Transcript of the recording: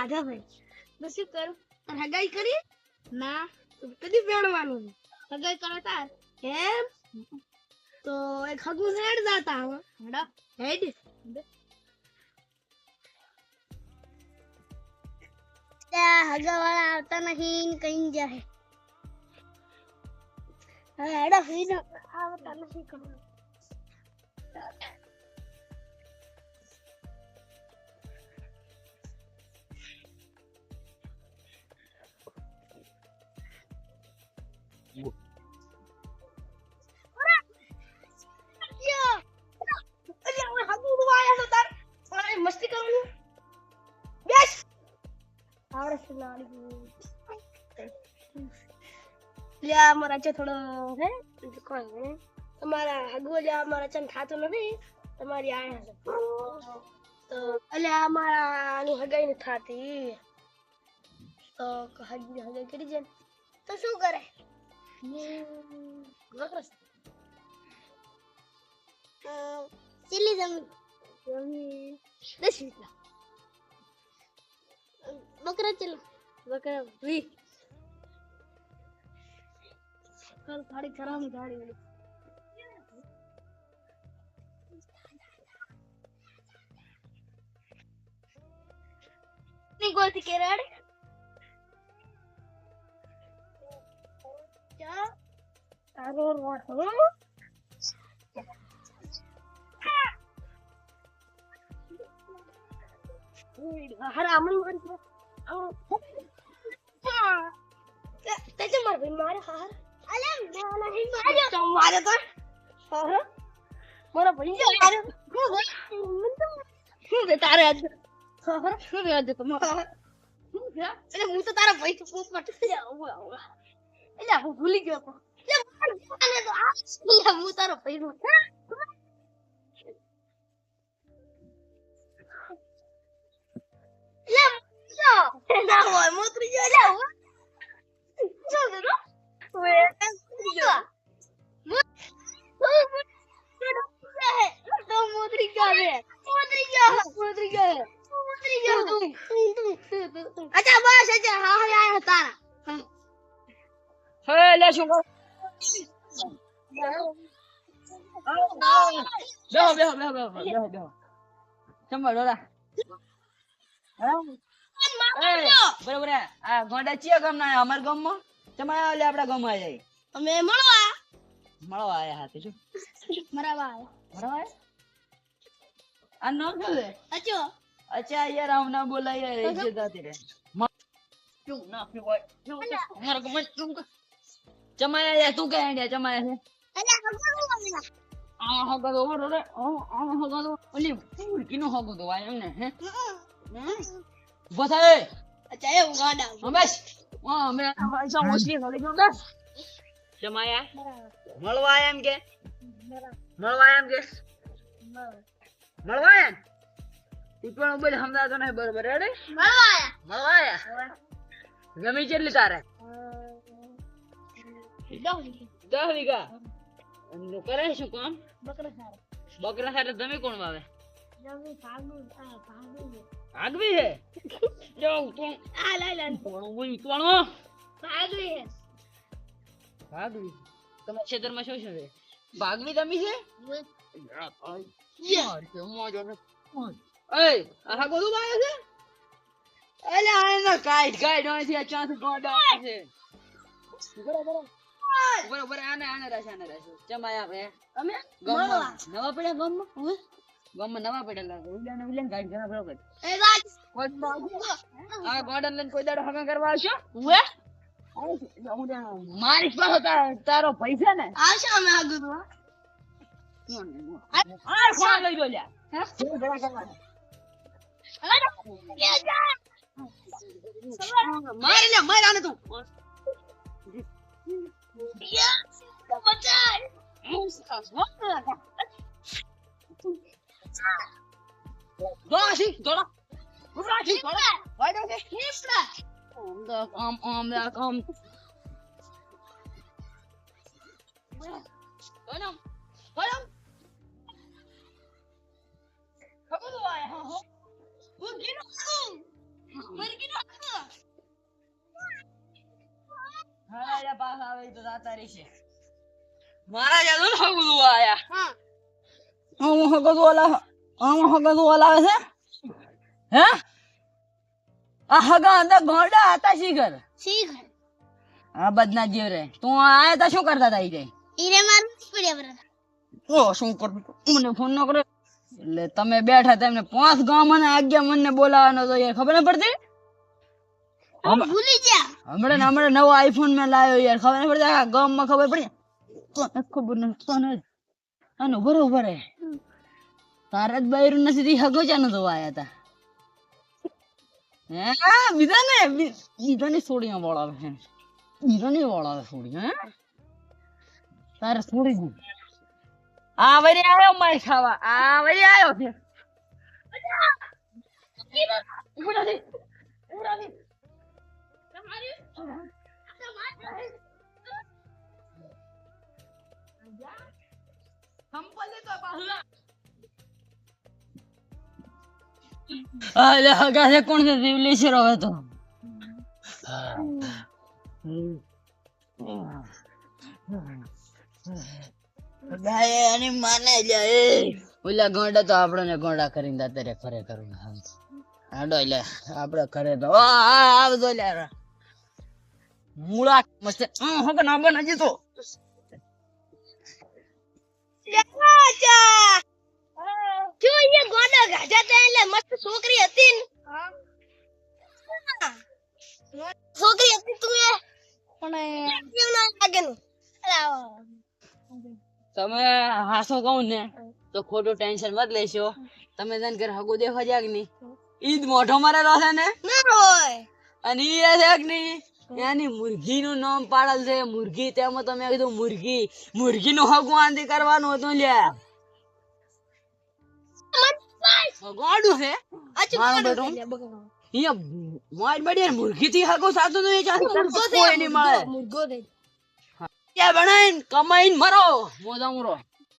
આધા ભાઈ તો શું કરું તાર હગાઈ કરી ના તો કદી વેણવાનું હગાઈ કરો તાર એમ તો એક હગું હેડ જાતા હવે હેડા હેડ હગા વાળા આવતા નહીં કઈ જાય હેડા ફીન આવતા નથી કરું મસ્તી કરવાની બેસ આવડે છે લ્યા મારા છે થોડો હે કોઈ હે તમારા હગવો લ્યા મારા ચન ખાતો નથી તમારી આયા છે તો અલ્યા મારા ની હગાઈ ન થાતી તો હગાઈ કરી જાય તો શું કરે નકરસ ચીલી જમી 10 રૂપિયા બકરા ચલો બકરા 20 કલ થાળી ખરાબ થાળી વાળી ની ગોલથી કેરાડ ચા તારો રોટ હો હરામણ મારી તે માર ભાઈ મારે હાર અલે ના નહીં માર્યો તો મારે તો હા મારા ભાઈ મારે હું બે તારે આજ હા શું બે આજ તો એટલે હું તો તારા ભાઈ તો પોપ માટે જાવ એટલે હું ભૂલી ગયો તો એટલે તો આ હું તારો ભાઈ નું ના હોય મોતરી જો લે જો દો ઓએ તો મોતરી ગાવે મોતરી ગાવે અચ્છા બસ અચ્છા હા હા આયા તારા હે લે શું કર બેહો સંભાળો રા બરોબર આ ગોંડા ચિયા ગામ ના અમાર ગામ માં તમારે લે આપડા ગામ માં જાય અમે મળવા આયા હાથે જો મરાવા આ નો ખલે અચ્છા યાર આમ ના બોલાય યાર એ જતા રે ક્યું ના પીવાય અમાર ગામ માં ચમાયા યાર તું કે આંડિયા ચમાયા છે અલ્યા આ હગો તો રે આ હગો તો ઓલી કિનો હગો તો આય ને હે બતાય અચ્છા એ ઉગાડા બસ મે પૈસા ઓછલી કરી દો બસ જમાયા મળવા એમ કે મળવા એમ તું પણ બોલ હમદા તો નહીં બરોબર રેડે મળવા ગમી કેટલી તારે 10 વીઘા નો કરે શું કામ બકરા સાથે તમે કોણ વાવે આગવી હે જો તું આ લઈ લે કોણ બોલ કોણ ભાગવી હે ભાગવી તમે ક્ષેત્રમાં શું છે ભાગવી તમે છે યાર કે મોજો ને એય આ ગોદુ બાય છે એલે આના કાઈટ નથી આ ચાંસ ગોડા છે બરોબર આને રાશે ચમાયા ભે અમે નવા પડ્યા ગામમાં નવા પડેલા ઉલ્યાને ગાઈડ ઘણા બરોબર એ વાત આ ગોડન લઈને કોઈ દાડો હગા કરવા આવશો મારી પાછો તારો પૈસા ને આવશે અમે આગળ આ ફોન લઈ જો લ્યા માર આને તું આ તારી છે મારા જાદુ ને હગું આયા હા હું હગું ઓલા આવે છે હે આ હગા અંદર ગોડા હતા શીખર શીખ આ બદના જીવ રે તું આયા તા શું કરતા તા ઈ રે ઈરે મારું પડ્યા બરાબર ઓ શું કરતો મને ફોન ન કરે એટલે તમે બેઠા તેમને 5 ગામ અને 11 મને બોલાવાનો તો યાર ખબર ન પડતી ભૂલી જા હમણાં નવો આઈફોન મેં લાવ્યો યાર ખબર ન પડતી આ ગામ માં ખબર પડી તો ખબર ન તો ન આનો બરોબર હે તારે જ બૈરું નથી હગો ચાનો તો આયા તા હે બીજાને છોડીਆਂ બોલાવે હે બીજાને બોલાવે છોડી હે તારે છોડી દઉં આ વરી આવ્યો માય ખાવા આ વરી આવ્યો છે અલે હગા છે કોણ છે જીવલેશ્વર હવે તો ગાય અને માને જાય ઓલા ગોંડા તો આપણને ગોંડા કરીને દાતરે ખરે કરું હાડો લે આપણે ખરે તો આવજો લે મૂળા મસ્ત હગ ના બન હજી તો જો અહીંયા ગોડા ગાજા તા એટલે મસ્ત છોકરી હતી ને છોકરી હતી તું એ પણ કેવું ના લાગે ને તમે હાસો કહું ને તો ખોટું ટેન્શન મત લેશો તમે જન ઘર હગો દેખવા જાગ ની ઈદ મોઢો મારેલો છે ને ના હોય અને ઈ છે કે નહીં એની મુર્ગી નું નામ પાડેલ છે મુર્ગી તેમાં તમે કીધું મુર્ગી નું હગું આંધી કરવાનું હતું લ્યા ગોડું છે મારું બેટું અહીંયા મોજ બડી મુર્ગી થી હગું સાચું તો એ ચાલે કોઈ નહીં મળે મુર્ગો દે ત્યાં બનાવીને કમાઈને મરો મોજા મુરો